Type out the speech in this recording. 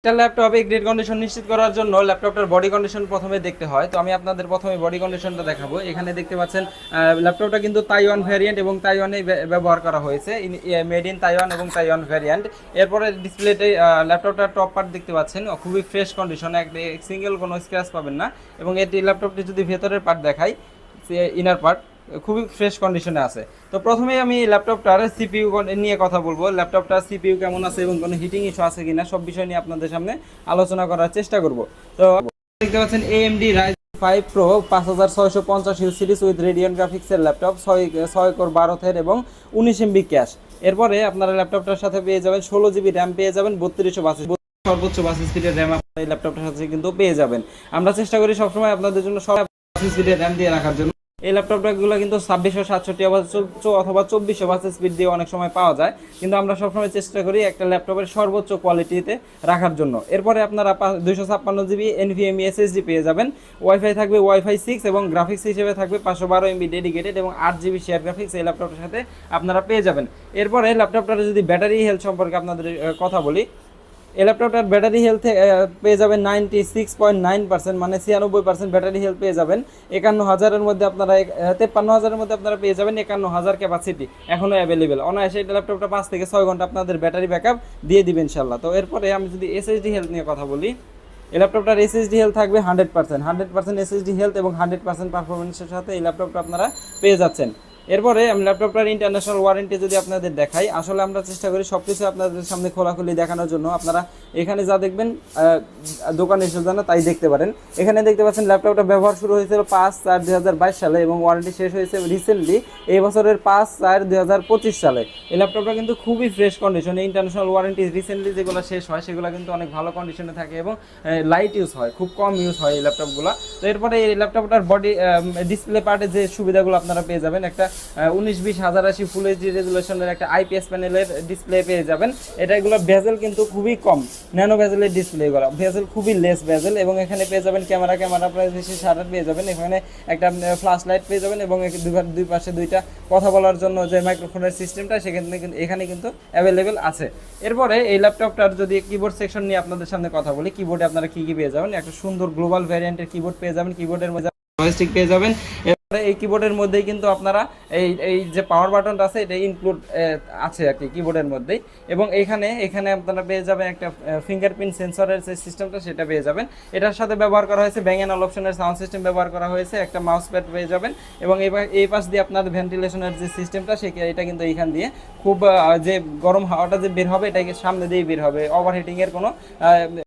একটা ল্যাপটপে grade condition নিশ্চিত করার জন্য ল্যাপটপটার বডি কন্ডিশন প্রথমে দেখতে হয়। তো আমি আপনাদের প্রথমে বডি কন্ডিশনটা দেখাবো। এখানে দেখতে পাচ্ছেন ল্যাপটপটা কিন্তু তাইওয়ান ভ্যারিয়েন্ট এবং তাইওয়ানে ব্যবহার করা হয়েছে, মেড ইন তাইওয়ান এবং তাইওয়ান ভ্যারিয়েন্ট। এরপরে ডিসপ্লেতে ল্যাপটপটার টপ পার্ট দেখতে পাচ্ছেন খুবই ফ্রেশ কন্ডিশন, একটা সিঙ্গেল কোনো স্ক্র্যাচ পাবেন না। এবং এটি ল্যাপটপটি যদি ভেতরের পার্ট দেখাই, ইনার পার্ট খুবই ফ্রেশ কন্ডিশনে আছে। তো প্রথমে আমি ল্যাপটপটার সিপিইউ নিয়ে কথা বলবো, ল্যাপটপটার সিপিইউ কেমন আছে এবং কোনো হিটিং ইস্যু আছে কিনা সব বিষয় নিয়ে আপনাদের সামনে আলোচনা করার চেষ্টা করব। তো দেখতে পাচ্ছেন AMD Ryzen 5 Pro 5650 series with Radeon গ্রাফিক্সের ল্যাপটপ, 6 কোর 12 থ্রেড এবং 19 MB ক্যাশ। এরপরে আপনারা ল্যাপটপটার সাথে পেয়ে যাবেন 16 GB র্যাম, পেয়ে যাবেন 3232 সর্বোচ্চ 32 স্পিডের র্যাম আপনারা এই ল্যাপটপটার সাথে কিন্তু পেয়ে যাবেন। আমরা চেষ্টা করি সবসময় আপনাদের জন্য 32 স্পিডের র্যাম দিয়ে রাখার জন্য। এই ল্যাপটপগুলো কিন্তু 2667 অথবা 2400 স্পিড দিয়ে অনেক সময় পাওয়া যায়, কিন্তু আমরা সবসময় চেষ্টা করি একটা ল্যাপটপের সর্বোচ্চ কোয়ালিটিতে রাখার জন্য। এরপরে আপনারা 256 GB NVMe SSD পেয়ে যাবেন, ওয়াইফাই থাকবে ওয়াইফাই 6 এবং গ্রাফিক্স হিসেবে থাকবে 512 MB ডেডিকেটেড এবং 8 GB শেয়ার গ্রাফিক্স এই ল্যাপটপের সাথে আপনারা পেয়ে যাবেন। এরপরে ল্যাপটপটার যদি ব্যাটারি হেলথ সম্পর্কে আপনাদের কথা বলি, এই ল্যাপটপটার ব্যাটারি হেলথ পেয়ে যাবেন 96.9%, মানে 96% ব্যাটারি হেলথ পেয়ে যাবেন। 51,000-এর মধ্যে আপনারা 53,000-এর মধ্যে আপনারা পেয়ে যাবেন 51,000 ক্যাপাসিটি এখনও অ্যাভেলেবেল। অনায়াসে এই ল্যাপটপটা 5 থেকে 6 ঘন্টা আপনাদের ব্যাটারি ব্যাকআপ দিয়ে দিবেন ইনশাল্লাহ। তো এরপরে আমি যদি এসএসডি হেলথ নিয়ে কথা বলি, এই ল্যাপটপটার এসএসডি হেলথ থাকবে 100% এসএসডি হেলথ এবং 100% পারফরমেন্সের সাথে এই ল্যাপটপটা আপনারা পেয়ে যাচ্ছেন। এরপরে আমি ল্যাপটপটার ইন্টারন্যাশনাল ওয়ারেন্টি যদি আপনাদের দেখাই, আসলে আমরা চেষ্টা করি সব কিছু আপনাদের সামনে খোলাখুলি দেখানোর জন্য। আপনারা এখানে যা দেখবেন দোকানে এসে যেন তাই দেখতে পারেন। এখানে দেখতে পাচ্ছেন ল্যাপটপটা ব্যবহার শুরু হয়েছিল 5/4/2022 সালে এবং ওয়ারেন্টি শেষ হয়েছে রিসেন্টলি এই বছরের 5/4/2025 সালে। এই ল্যাপটপটা কিন্তু খুবই ফ্রেশ কন্ডিশনে, ইন্টারন্যাশনাল ওয়ারেন্টি রিসেন্টলি যেগুলো শেষ হয় সেগুলো কিন্তু অনেক ভালো কন্ডিশনে থাকে এবং লাইট ইউজ হয়, খুব কম ইউজ হয় এই ল্যাপটপগুলো। তো এরপরে এই ল্যাপটপটার বডি ডিসপ্লে পার্টে যে সুবিধাগুলো আপনারা পেয়ে যাবেন, একটা 1920 ফুল এইচডি রেজুলেশনের একটা IPS প্যানেলের ডিসপ্লে পেয়ে যাবেন। এগুলো ভেজেল কিন্তু খুবই কম, ন্যানো ভেজেলের ডিসপ্লে, এগুলো ভেজেল খুবই লেস ভেজেল। এবং এখানে পেয়ে যাবেন ক্যামেরা প্রাইভেসি শাটার পেয়ে যাবেন, এখানে একটা ফ্ল্যাশ লাইট পেয়ে যাবেন এবং দুই পাশে দুইটা কথা বলার জন্য যে মাইক্রোফোনের সিস্টেমটা সেখানে কিন্তু এখানে কিন্তু অ্যাভেলেবেল আছে। এরপরে এই ল্যাপটপটার যদি কিবোর্ড সেকশন নিয়ে আপনাদের সামনে কথা বলি, কিবোর্ডে আপনারা কি পেয়ে যাবেন, একটা সুন্দর গ্লোবাল ভ্যারিয়েন্টের কিবোর্ড পেয়ে যাবেন, কিবোর্ডের মধ্যে জয়স্টিক পেয়ে যাবেন। এই কিবোর্ডের মধ্যেই কিন্তু আপনারা এই যে পাওয়ার বাটনটা আছে এটা ইনক্লুড আছে আর কি কিবোর্ডের মধ্যেই। এবং এখানে আপনারা পেয়ে যাবেন একটা ফিঙ্গারপ্রিন্ট সেন্সরের যে সিস্টেমটা সেটা পেয়ে যাবেন। এটার সাথে ব্যবহার করা হয়েছে ব্যাং অ্যান্ড অল অপশনের সাউন্ড সিস্টেম ব্যবহার করা হয়েছে, একটা মাউস প্যাড পেয়ে যাবেন। এবং এই পাশ দিয়ে আপনার ভেন্টিলেশনের যে সিস্টেমটা এটা কিন্তু এইখান দিয়ে খুব যে গরম হাওয়াটা যে বের হবে এটাকে সামনে দিয়ে বের হবে, ওভারহিটিংয়ের কোনো